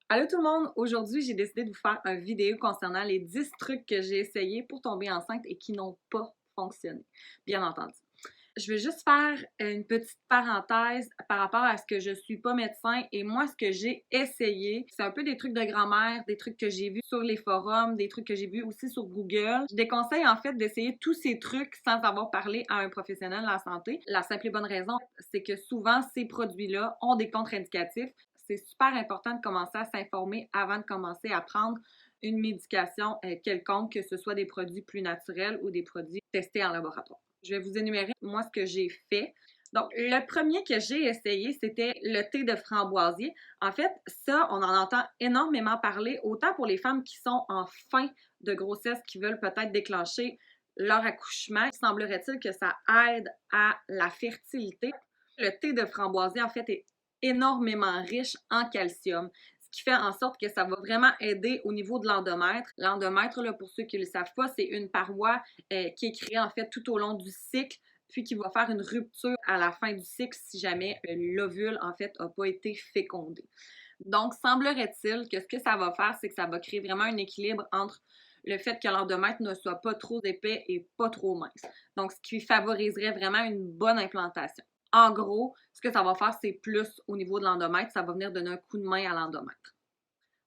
Allô tout le monde! Aujourd'hui, j'ai décidé de vous faire une vidéo concernant les 10 trucs que j'ai essayés pour tomber enceinte et qui n'ont pas fonctionné, bien entendu. Je vais juste faire une petite parenthèse par rapport à ce que je suis pas médecin et moi, ce que j'ai essayé, c'est un peu des trucs de grand-mère, des trucs que j'ai vus sur les forums, des trucs que j'ai vus aussi sur Google. Je déconseille en fait d'essayer tous ces trucs sans avoir parlé à un professionnel de la santé. La simple et bonne raison, c'est que souvent, ces produits-là ont des contre-indicatifs. C'est super important de commencer à s'informer avant de commencer à prendre une médication quelconque, que ce soit des produits plus naturels ou des produits testés en laboratoire. Je vais vous énumérer, moi, ce que j'ai fait. Donc, le premier que j'ai essayé, c'était le thé de framboisier. En fait, ça, on en entend énormément parler, autant pour les femmes qui sont en fin de grossesse, qui veulent peut-être déclencher leur accouchement. Il semblerait-il que ça aide à la fertilité. Le thé de framboisier, en fait, est énormément riche en calcium, ce qui fait en sorte que ça va vraiment aider au niveau de l'endomètre. L'endomètre, pour ceux qui ne le savent pas, c'est une paroi qui est créée en fait tout au long du cycle, puis qui va faire une rupture à la fin du cycle si jamais l'ovule en fait n'a pas été fécondé. Donc, semblerait-il que ce que ça va faire, c'est que ça va créer vraiment un équilibre entre le fait que l'endomètre ne soit pas trop épais et pas trop mince. Donc, ce qui favoriserait vraiment une bonne implantation. En gros, ce que ça va faire, c'est plus au niveau de l'endomètre, ça va venir donner un coup de main à l'endomètre.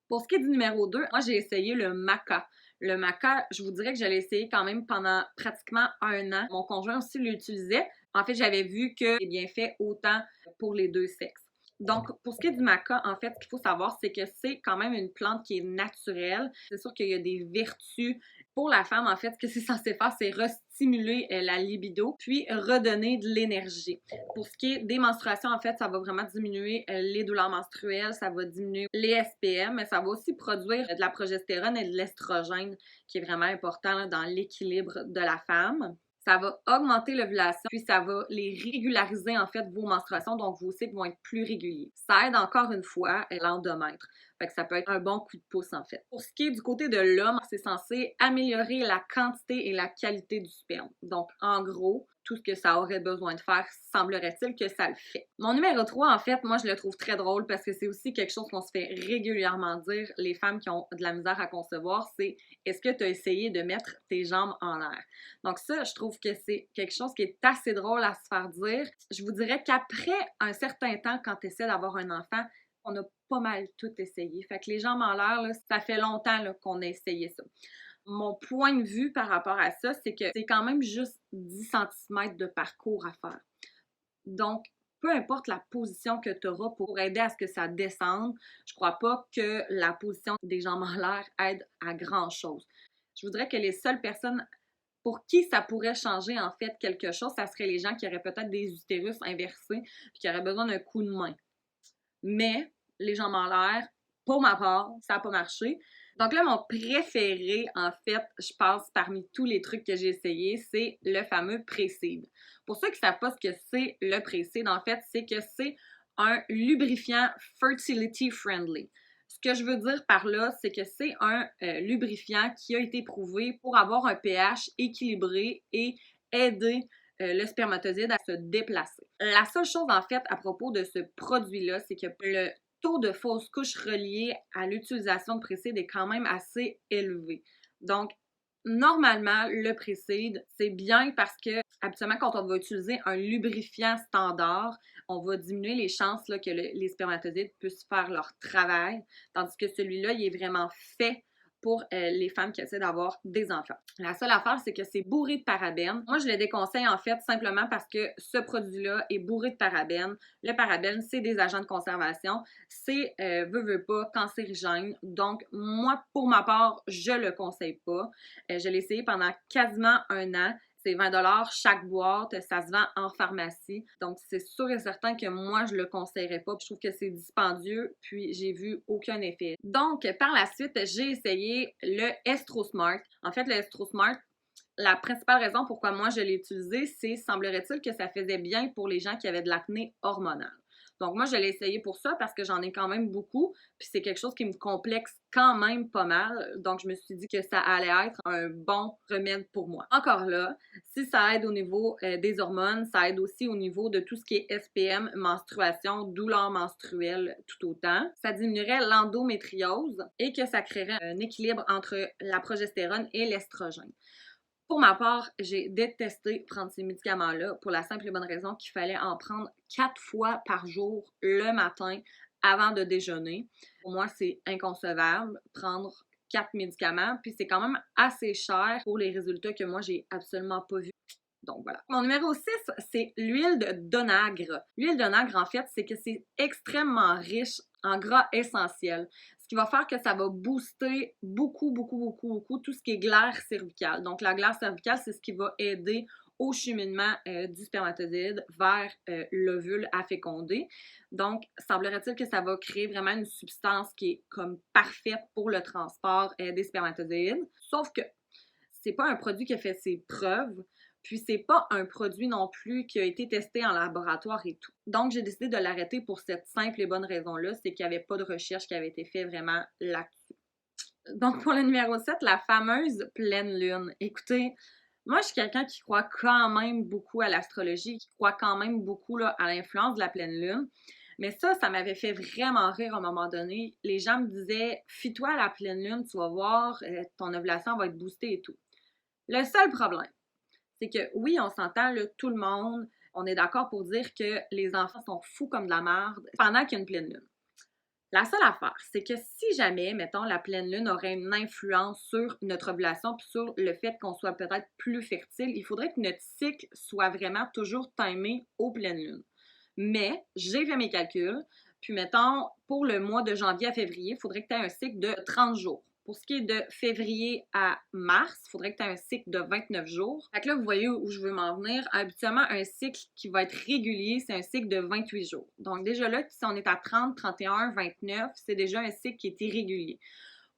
Pour ce qui est du numéro 2, moi j'ai essayé le maca. Le maca, je vous dirais que je l'ai essayé quand même pendant pratiquement un an. Mon conjoint aussi l'utilisait. En fait, j'avais vu que c'est bien fait autant pour les deux sexes. Donc, pour ce qui est du maca, en fait, ce qu'il faut savoir, c'est que c'est quand même une plante qui est naturelle. C'est sûr qu'il y a des vertus pour la femme. En fait, ce que c'est censé faire, c'est restimuler la libido, puis redonner de l'énergie. Pour ce qui est des menstruations, en fait, ça va vraiment diminuer les douleurs menstruelles, ça va diminuer les SPM, mais ça va aussi produire de la progestérone et de l'estrogène, qui est vraiment important là, dans l'équilibre de la femme. Ça va augmenter l'ovulation, puis ça va les régulariser en fait vos menstruations, donc vos cycles vont être plus réguliers. Ça aide encore une fois l'endomètre. Fait que ça peut être un bon coup de pouce en fait. Pour ce qui est du côté de l'homme, c'est censé améliorer la quantité et la qualité du sperme. Donc en gros, tout ce que ça aurait besoin de faire, semblerait-il que ça le fait. Mon numéro 3, en fait, moi je le trouve très drôle parce que c'est aussi quelque chose qu'on se fait régulièrement dire, les femmes qui ont de la misère à concevoir, c'est est-ce que tu as essayé de mettre tes jambes en l'air? Donc ça, je trouve que c'est quelque chose qui est assez drôle à se faire dire. Je vous dirais qu'après un certain temps, quand tu essaies d'avoir un enfant, on a pas mal tout essayé. Fait que les jambes en l'air, ça fait longtemps qu'on a essayé ça. Mon point de vue par rapport à ça, c'est que c'est quand même juste 10 cm de parcours à faire. Donc, peu importe la position que tu auras pour aider à ce que ça descende, je crois pas que la position des jambes en l'air aide à grand-chose. Je voudrais que les seules personnes pour qui ça pourrait changer en fait quelque chose, ça serait les gens qui auraient peut-être des utérus inversés puis qui auraient besoin d'un coup de main. Mais les jambes en l'air, pour ma part, ça n'a pas marché. Donc là, mon préféré, en fait, je pense parmi tous les trucs que j'ai essayé, c'est le fameux Pré-Seed. Pour ceux qui ne savent pas ce que c'est le Pré-Seed, en fait, c'est que c'est un lubrifiant fertility friendly. Ce que je veux dire par là, c'est que c'est un lubrifiant qui a été prouvé pour avoir un pH équilibré et aider le spermatozoïde à se déplacer. La seule chose, en fait, à propos de ce produit-là, c'est que le taux de fausses couches relié à l'utilisation de Pré-Seed est quand même assez élevé. Donc, normalement, le Pré-Seed, c'est bien parce que, habituellement, quand on va utiliser un lubrifiant standard, on va diminuer les chances là, que les spermatozoïdes puissent faire leur travail, tandis que celui-là, il est vraiment fait pour les femmes qui essaient d'avoir des enfants. La seule affaire, c'est que c'est bourré de parabènes. Moi, je le déconseille en fait simplement parce que ce produit-là est bourré de parabènes. Le parabène, c'est des agents de conservation. C'est, veut pas, cancérigène. Donc, moi, pour ma part, je le conseille pas. Je l'ai essayé pendant quasiment un an. C'est 20$ chaque boîte, ça se vend en pharmacie. Donc, c'est sûr et certain que moi, je le conseillerais pas. Je trouve que c'est dispendieux, puis j'ai vu aucun effet. Donc, par la suite, j'ai essayé le EstroSmart. En fait, le EstroSmart, la principale raison pourquoi moi je l'ai utilisé, c'est, semblerait-il, que ça faisait bien pour les gens qui avaient de l'acné hormonale. Donc moi, je l'ai essayé pour ça parce que j'en ai quand même beaucoup, puis c'est quelque chose qui me complexe quand même pas mal. Donc je me suis dit que ça allait être un bon remède pour moi. Encore là, si ça aide au niveau des hormones, ça aide aussi au niveau de tout ce qui est SPM, menstruation, douleur menstruelle tout autant. Ça diminuerait l'endométriose et que ça créerait un équilibre entre la progestérone et l'estrogène. Pour ma part, j'ai détesté prendre ces médicaments-là pour la simple et bonne raison qu'il fallait en prendre 4 fois par jour le matin avant de déjeuner. Pour moi, c'est inconcevable prendre 4 médicaments, puis c'est quand même assez cher pour les résultats que moi, j'ai absolument pas vus. Donc voilà. Mon numéro 6, c'est l'huile d'onagre. L'huile d'onagre, en fait, c'est que c'est extrêmement riche en gras essentiels. Ce qui va faire que ça va booster beaucoup tout ce qui est glaire cervicale. Donc la glaire cervicale, c'est ce qui va aider au cheminement du spermatozoïde vers l'ovule à féconder. Donc, semblerait-il que ça va créer vraiment une substance qui est comme parfaite pour le transport des spermatozoïdes. Sauf que c'est pas un produit qui a fait ses preuves. Puis c'est pas un produit non plus qui a été testé en laboratoire et tout. Donc j'ai décidé de l'arrêter pour cette simple et bonne raison-là, c'est qu'il n'y avait pas de recherche qui avait été faite vraiment là-dessus. Donc pour le numéro 7, la fameuse pleine lune. Écoutez, moi je suis quelqu'un qui croit quand même beaucoup à l'astrologie, qui croit quand même beaucoup là, à l'influence de la pleine lune. Mais ça m'avait fait vraiment rire à un moment donné. Les gens me disaient, fie-toi à la pleine lune, tu vas voir, ton ovulation va être boostée et tout. Le seul problème, c'est que oui, on s'entend, là, tout le monde, on est d'accord pour dire que les enfants sont fous comme de la merde pendant qu'il y a une pleine lune. La seule affaire, c'est que si jamais, mettons, la pleine lune aurait une influence sur notre ovulation puis sur le fait qu'on soit peut-être plus fertile, il faudrait que notre cycle soit vraiment toujours timé aux pleines lunes. Mais j'ai fait mes calculs, puis mettons, pour le mois de janvier à février, il faudrait que tu aies un cycle de 30 jours. Pour ce qui est de février à mars, il faudrait que tu aies un cycle de 29 jours. Fait que là, vous voyez où je veux m'en venir. Habituellement, un cycle qui va être régulier, c'est un cycle de 28 jours. Donc déjà là, si on est à 30, 31, 29, c'est déjà un cycle qui est irrégulier.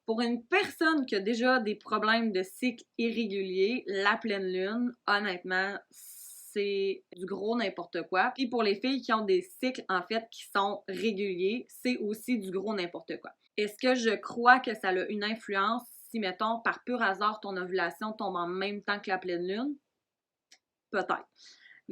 Pour une personne qui a déjà des problèmes de cycle irrégulier, la pleine lune, honnêtement, c'est du gros n'importe quoi. Puis pour les filles qui ont des cycles, en fait, qui sont réguliers, c'est aussi du gros n'importe quoi. Est-ce que je crois que ça a une influence si, mettons, par pur hasard, ton ovulation tombe en même temps que la pleine lune? Peut-être.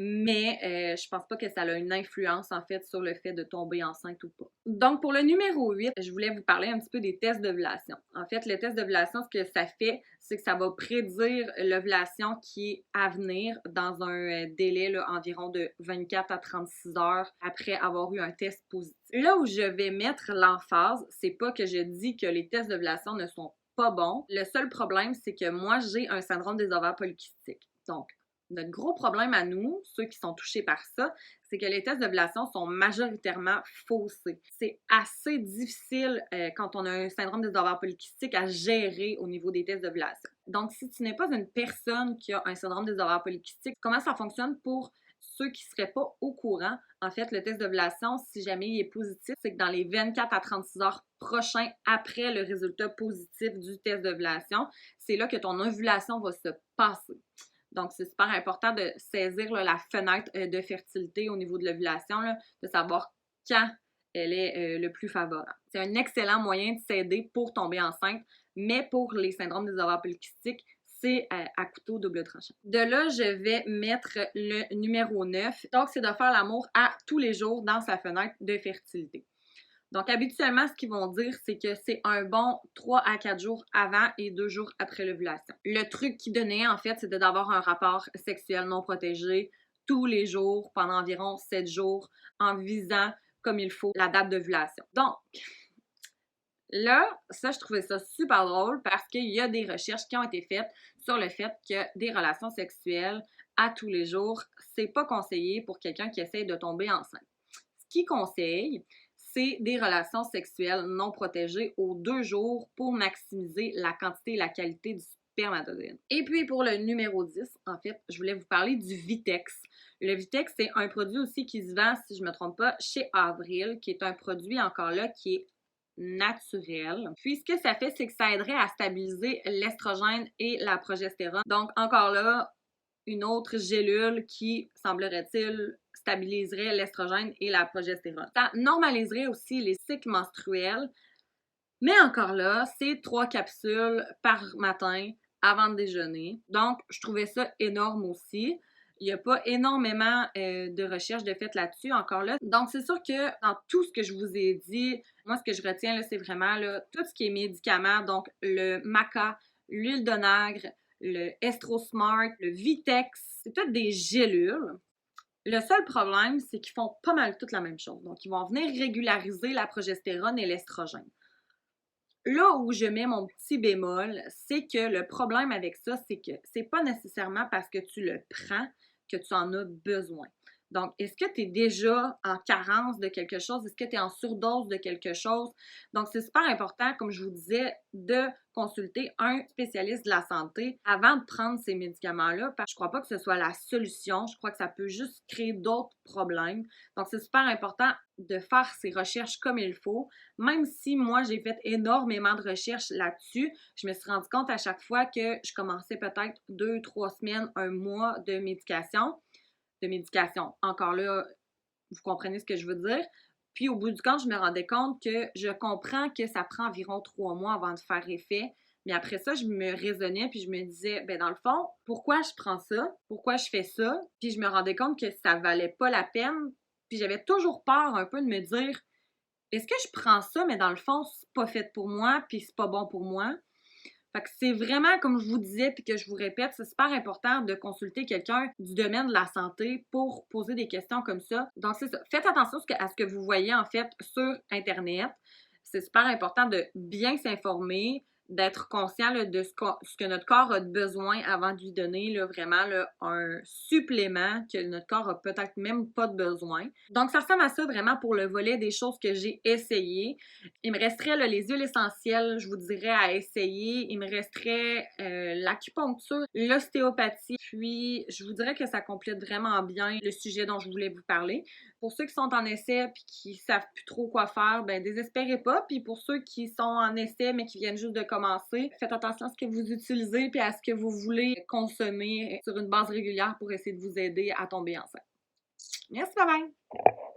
Mais je pense pas que ça a une influence, en fait, sur le fait de tomber enceinte ou pas. Donc, pour le numéro 8, je voulais vous parler un petit peu des tests d'ovulation. En fait, le test d'ovulation, ce que ça fait, c'est que ça va prédire l'ovulation qui est à venir dans un délai là, environ de 24 à 36 heures après avoir eu un test positif. Là où je vais mettre l'emphase, c'est pas que je dis que les tests d'ovulation ne sont pas bons. Le seul problème, c'est que moi, j'ai un syndrome des ovaires polykystiques. Donc, notre gros problème à nous, ceux qui sont touchés par ça, c'est que les tests d'ovulation sont majoritairement faussés. C'est assez difficile quand on a un syndrome des ovaires polykystiques à gérer au niveau des tests d'ovulation. Donc, si tu n'es pas une personne qui a un syndrome des ovaires polykystiques, comment ça fonctionne pour ceux qui ne seraient pas au courant? En fait, le test d'ovulation, si jamais il est positif, c'est que dans les 24 à 36 heures prochains après le résultat positif du test d'ovulation, c'est là que ton ovulation va se passer. Donc, c'est super important de saisir là, la fenêtre de fertilité au niveau de l'ovulation, de savoir quand elle est le plus favorable. C'est un excellent moyen de s'aider pour tomber enceinte, mais pour les syndromes des ovaires polykystiques, c'est à couteau double tranchant. De là, je vais mettre le numéro 9. Donc, c'est de faire l'amour à tous les jours dans sa fenêtre de fertilité. Donc, habituellement, ce qu'ils vont dire, c'est que c'est un bon 3 à 4 jours avant et 2 jours après l'ovulation. Le truc qu'ils donnaient, en fait, c'était d'avoir un rapport sexuel non protégé tous les jours pendant environ 7 jours en visant comme il faut la date d'ovulation. Donc, là, ça, je trouvais ça super drôle parce qu'il y a des recherches qui ont été faites sur le fait que des relations sexuelles à tous les jours, c'est pas conseillé pour quelqu'un qui essaie de tomber enceinte. Ce qu'ils conseillent, c'est des relations sexuelles non protégées aux 2 jours pour maximiser la quantité et la qualité du spermatozoïde. Et puis pour le numéro 10, en fait, je voulais vous parler du Vitex. Le Vitex, c'est un produit aussi qui se vend, si je ne me trompe pas, chez Avril, qui est un produit encore là qui est naturel. Puis ce que ça fait, c'est que ça aiderait à stabiliser l'estrogène et la progestérone. Donc encore là, une autre gélule qui, semblerait-il, stabiliserait l'estrogène et la progestérone. Ça normaliserait aussi les cycles menstruels, mais encore là, c'est 3 capsules par matin avant le déjeuner. Donc, je trouvais ça énorme aussi. Il n'y a pas énormément de recherches de fait là-dessus, encore là. Donc, c'est sûr que dans tout ce que je vous ai dit, moi, ce que je retiens, là, c'est vraiment là, tout ce qui est médicaments, donc le maca, l'huile d'onagre, le Estrosmart, le Vitex, c'est toutes des gélules. Le seul problème, c'est qu'ils font pas mal toute la même chose. Donc, ils vont venir régulariser la progestérone et l'estrogène. Là où je mets mon petit bémol, c'est que le problème avec ça, c'est que c'est pas nécessairement parce que tu le prends que tu en as besoin. Donc, est-ce que tu es déjà en carence de quelque chose? Est-ce que tu es en surdose de quelque chose? Donc, c'est super important, comme je vous disais, de consulter un spécialiste de la santé avant de prendre ces médicaments-là, parce que je crois pas que ce soit la solution. Je crois que ça peut juste créer d'autres problèmes. Donc, c'est super important de faire ces recherches comme il faut. Même si moi, j'ai fait énormément de recherches là-dessus, je me suis rendu compte à chaque fois que je commençais peut-être 2, 3 semaines, un mois de médication. Encore là, vous comprenez ce que je veux dire. Puis au bout du compte, je me rendais compte que je comprends que ça prend environ 3 mois avant de faire effet. Mais après ça, je me raisonnais puis je me disais, ben dans le fond, pourquoi je prends ça? Pourquoi je fais ça? Puis je me rendais compte que ça valait pas la peine. Puis j'avais toujours peur un peu de me dire, est-ce que je prends ça, mais dans le fond, c'est pas fait pour moi puis c'est pas bon pour moi? Fait que c'est vraiment, comme je vous disais, puis que je vous répète, c'est super important de consulter quelqu'un du domaine de la santé pour poser des questions comme ça. Donc, c'est ça. Faites attention à ce que vous voyez, en fait, sur Internet. C'est super important de bien s'informer, d'être conscient là, de ce que notre corps a besoin avant de lui donner là, vraiment là, un supplément que notre corps a peut-être même pas de besoin. Donc, ça ressemble à ça vraiment pour le volet des choses que j'ai essayées. Il me resterait là, les huiles essentielles, je vous dirais, à essayer. Il me resterait l'acupuncture, l'ostéopathie. Puis, je vous dirais que ça complète vraiment bien le sujet dont je voulais vous parler. Pour ceux qui sont en essai et qui savent plus trop quoi faire, ben désespérez pas. Puis pour ceux qui sont en essai mais qui viennent juste de commencer, faites attention à ce que vous utilisez puis à ce que vous voulez consommer sur une base régulière pour essayer de vous aider à tomber enceinte. Merci, bye bye!